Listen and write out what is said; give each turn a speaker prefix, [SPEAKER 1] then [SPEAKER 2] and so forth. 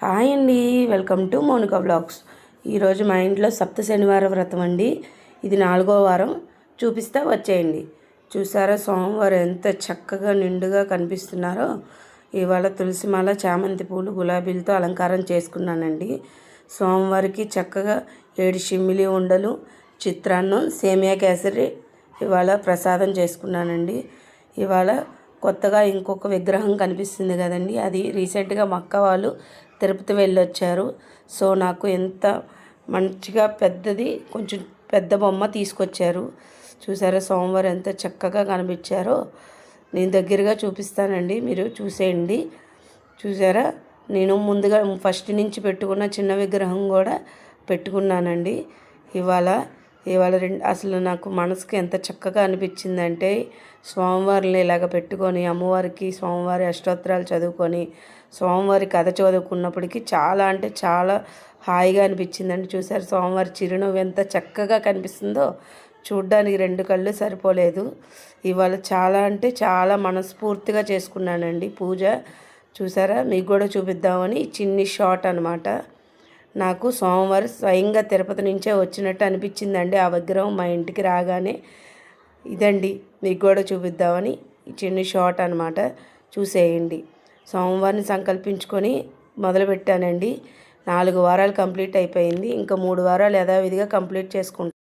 [SPEAKER 1] Hi అండి, welcome to Mounika blogs. ఈరోజు మా ఇంట్లో సప్త శనివార వ్రతం అండి. ఇది 4వ వారం. చూపిస్తా వచ్చేయండి. చూసారా సోమవారం ఎంత చక్కగా నిండుగా కనిపిస్తున్నారో. ఇవాళ తులసిమాల, చామంతి పూలు, గులాబీలతో అలంకారం చేసుకున్నానండి. సోమవారికి చక్కగా 7 షిమ్మిలి ఉండలు, చిత్రాన్నం, సేమియా కేసరి ఇవాళ ప్రసాదం చేసుకున్నానండి. ఇవాళ కొత్తగా ఇంకొక విగ్రహం కనిపిస్తుంది కదండి, అది రీసెంట్గా మా అక్క వాళ్ళు తిరుపతి వెళ్ళొచ్చారు. సో నాకు ఎంత మంచిగా పెద్దది, కొంచెం పెద్ద బొమ్మ తీసుకొచ్చారు. చూసారా సోమవారం ఎంత చక్కగా కనిపించారో. నేను దగ్గరగా చూపిస్తానండి, మీరు చూసేయండి. చూసారా, నేను ముందుగా ఫస్ట్ నుంచి పెట్టుకున్న చిన్న విగ్రహం కూడా పెట్టుకున్నానండి. ఇవాళ అసలు నాకు మనసుకి ఎంత చక్కగా అనిపించిందంటే, స్వామివారిని ఇలాగ పెట్టుకొని అమ్మవారికి స్వామివారి అష్టోత్తరాలు చదువుకొని స్వామివారి కథ చదువుకున్నప్పటికీ చాలా అంటే చాలా హాయిగా అనిపించిందండి. చూసారు స్వామివారి చిరునవ్వు ఎంత చక్కగా కనిపిస్తుందో. చూడ్డానికి 2 కళ్ళు సరిపోలేదు. ఇవాళ చాలా అంటే చాలా మనస్ఫూర్తిగా చేసుకున్నానండి పూజ. చూసారా, మీకు కూడా చూపిద్దామని చిన్ని షార్ట్ అనమాట. నాకు సోమవారం స్వయంగా తిరుపతి నుంచే వచ్చినట్టు అనిపించిందండి ఆ విగ్రహం మా ఇంటికి రాగానే. ఇదండి, మీకు కూడా చూపిద్దామని చిన్న షార్ట్ అనమాట. చూసేయండి. సోమవారిని సంకల్పించుకొని మొదలుపెట్టానండి. 4 వారాలు కంప్లీట్ అయిపోయింది. ఇంకా 3 వారాలు యథావిధిగా కంప్లీట్ చేసుకుంటాను.